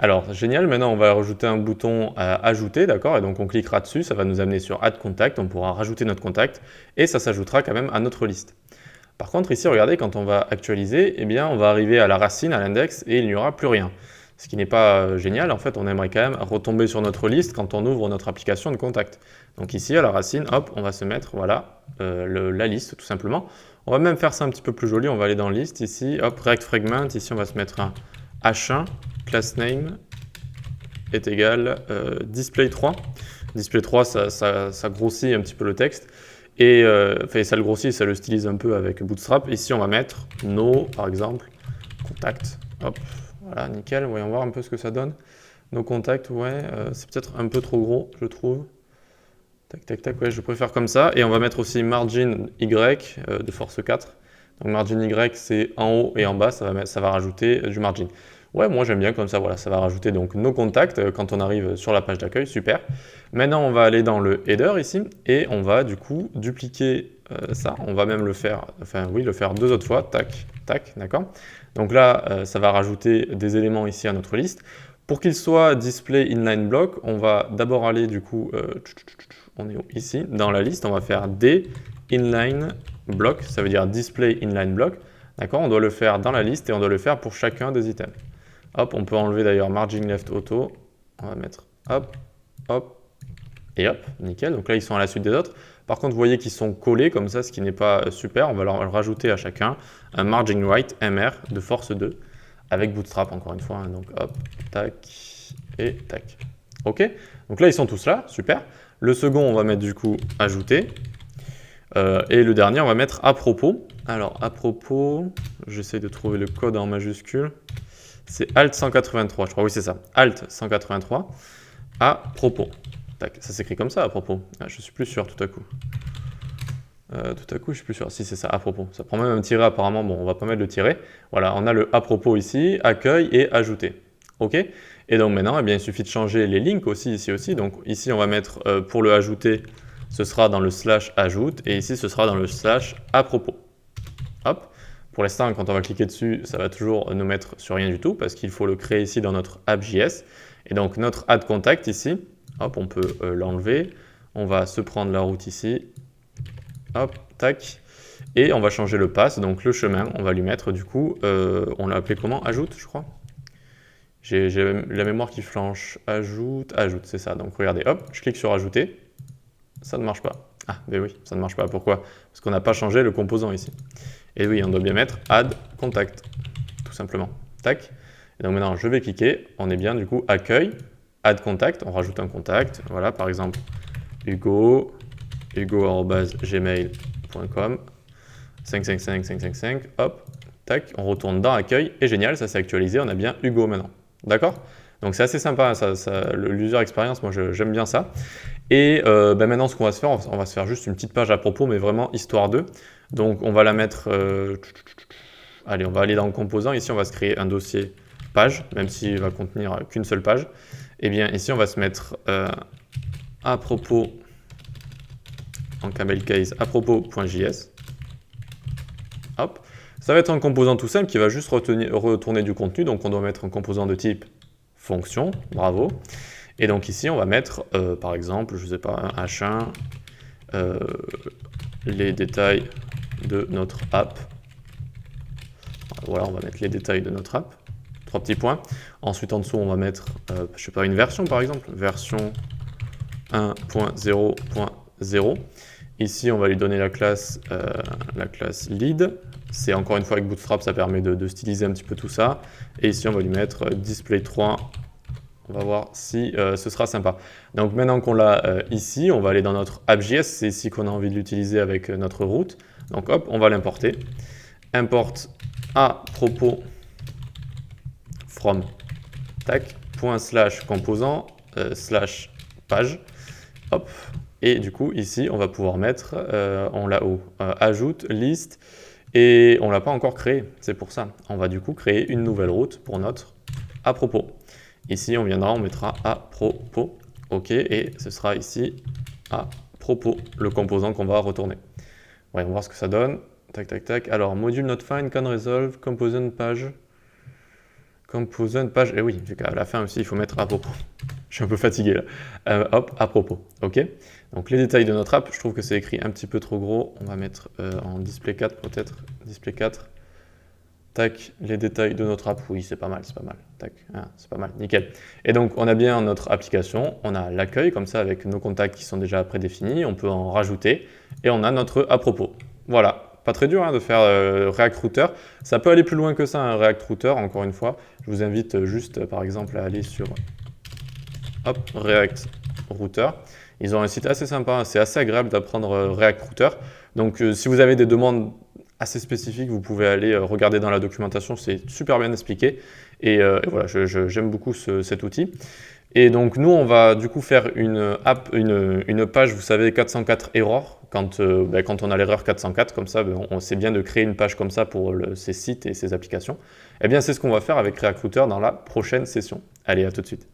Alors, génial, maintenant on va rajouter un bouton ajouter, d'accord? Et donc on cliquera dessus, ça va nous amener sur Add Contact, on pourra rajouter notre contact et ça s'ajoutera quand même à notre liste. Par contre, ici, regardez, quand on va actualiser, eh bien, on va arriver à la racine, à l'index, et il n'y aura plus rien. Ce qui n'est pas génial, en fait, on aimerait quand même retomber sur notre liste quand on ouvre notre application de contact. Donc ici, à la racine, hop, on va se mettre, voilà, la liste, tout simplement. On va même faire ça un petit peu plus joli, on va aller dans liste, ici, hop, React Fragment, ici, on va se mettre un H1, class name, est égal display 3. Display 3, ça grossit un petit peu le texte. Et enfin, ça le grossit, ça le stylise un peu avec Bootstrap. Ici, on va mettre no, par exemple, contact. Hop, voilà, nickel. Voyons voir un peu ce que ça donne. Nos contacts, ouais, c'est peut-être un peu trop gros, je trouve. Tac, tac, tac, ouais, je préfère comme ça. Et on va mettre aussi margin Y de force 4. Donc margin Y, c'est en haut et en bas, ça va rajouter du margin. Ouais, moi j'aime bien comme ça, voilà, ça va rajouter donc nos contacts quand on arrive sur la page d'accueil, super. Maintenant, on va aller dans le header ici et on va du coup dupliquer ça. On va même le faire, enfin oui, le faire 2 autres fois, tac, tac, d'accord. Donc là, ça va rajouter des éléments ici à notre liste. Pour qu'il soit display inline block, on va d'abord aller du coup, on est ici, dans la liste, on va faire D inline block, ça veut dire display inline block, d'accord. On doit le faire dans la liste et on doit le faire pour chacun des items. Hop, on peut enlever d'ailleurs margin left auto, on va mettre hop, hop, et hop, nickel. Donc là, ils sont à la suite des autres. Par contre, vous voyez qu'ils sont collés comme ça, ce qui n'est pas super. On va leur rajouter à chacun un margin right MR de force 2 avec Bootstrap encore une fois. Hein. Donc hop, tac et tac. Ok, donc là, ils sont tous là, super. Le second, on va mettre du coup ajouter. Et le dernier, on va mettre à propos. Alors, à propos, j'essaie de trouver le code en majuscule. C'est Alt 183, je crois, oui, c'est ça. Alt 183, à propos. Tac, ça s'écrit comme ça, à propos. Ah, je suis plus sûr tout à coup. Je suis plus sûr. Si, c'est ça, à propos. Ça prend même un tiret apparemment. Bon, on va pas mettre le tiret. Voilà, on a le à propos ici, accueil et ajouter. OK. Et donc maintenant, eh bien, il suffit de changer les links aussi, ici aussi. Donc ici, on va mettre pour le ajouter, ce sera dans le slash ajoute. Et ici, ce sera dans le slash à propos. Hop. Pour l'instant, quand on va cliquer dessus, ça va toujours nous mettre sur rien du tout parce qu'il faut le créer ici dans notre app.js. Et donc notre add contact ici, hop, on peut l'enlever. On va se prendre la route ici. Hop, tac. Et on va changer le path, donc le chemin, on va lui mettre du coup, on l'a appelé comment? Ajoute, je crois. J'ai la mémoire qui flanche. Ajoute, ajoute, c'est ça. Donc regardez, hop, je clique sur ajouter. Ça ne marche pas. Ah, ben oui, ça ne marche pas. Pourquoi? Parce qu'on n'a pas changé le composant ici. Et oui, on doit bien mettre add contact, tout simplement. Tac. Et donc maintenant, je vais cliquer. On est bien du coup accueil, add contact. On rajoute un contact. Voilà, par exemple, hugo@gmail.com 555. Hop, tac. On retourne dans accueil. Et génial, ça s'est actualisé. On a bien Hugo maintenant. D'accord? Donc c'est assez sympa, l'user experience, moi j'aime bien ça. Et ben maintenant, ce qu'on va se faire, on va se faire juste une petite page à propos, mais vraiment histoire d'eux. Donc on va la mettre, allez, on va aller dans le composant. Ici, on va se créer un dossier page, même s'il va contenir qu'une seule page. Et bien ici, on va se mettre à propos, en camel case, à propos.js. Hop. Ça va être un composant tout simple qui va juste retourner du contenu. Donc on doit mettre un composant de type fonction, bravo. Et donc ici, on va mettre, par exemple, je ne sais pas, un H1, les détails de notre app. Voilà, on va mettre les détails de notre app. 3 petits points. Ensuite, en dessous, on va mettre, je sais pas, une version, par exemple. Version 1.0.0. Ici, on va lui donner la classe lead. C'est encore une fois avec Bootstrap, ça permet de styliser un petit peu tout ça. Et ici, on va lui mettre display 3. On va voir si ce sera sympa. Donc maintenant qu'on l'a ici, on va aller dans notre app.js. C'est ici qu'on a envie de l'utiliser avec notre route. Donc hop, on va l'importer. Import à propos from tac point slash composant slash page. Hop. Et du coup, ici, on va pouvoir mettre, on l'a où ajoute, liste, et on ne l'a pas encore créé. C'est pour ça. On va du coup créer une nouvelle route pour notre à propos. Ici, on viendra, on mettra à propos. OK, et ce sera ici à propos, le composant qu'on va retourner. Voyons voir ce que ça donne. Tac, tac, tac. Alors, module not find can resolve component page. Composant page, et oui, vu qu'à la fin aussi, il faut mettre à propos. Je suis un peu fatigué là. Hop, à propos, ok. Donc les détails de notre app, je trouve que c'est écrit un petit peu trop gros. On va mettre en display 4 peut-être, display 4. Tac, les détails de notre app, oui, c'est pas mal, c'est pas mal. Tac, ah, c'est pas mal, nickel. Et donc, on a bien notre application, on a l'accueil, comme ça, avec nos contacts qui sont déjà prédéfinis, on peut en rajouter, et on a notre à propos. Voilà, pas très dur hein, de faire React Router. Ça peut aller plus loin que ça, un React Router, encore une fois. Je vous invite juste, par exemple, à aller sur React Router. Ils ont un site assez sympa, c'est assez agréable d'apprendre React Router. Donc, si vous avez des demandes assez spécifiques, vous pouvez aller regarder dans la documentation, c'est super bien expliqué. Et voilà, j'aime beaucoup cet outil. Et donc, nous, on va du coup faire une page, vous savez, 404 errors, quand on a l'erreur 404, comme ça, on sait bien de créer une page comme ça pour ces sites et ces applications. Eh bien, c'est ce qu'on va faire avec React Router dans la prochaine session. Allez, à tout de suite.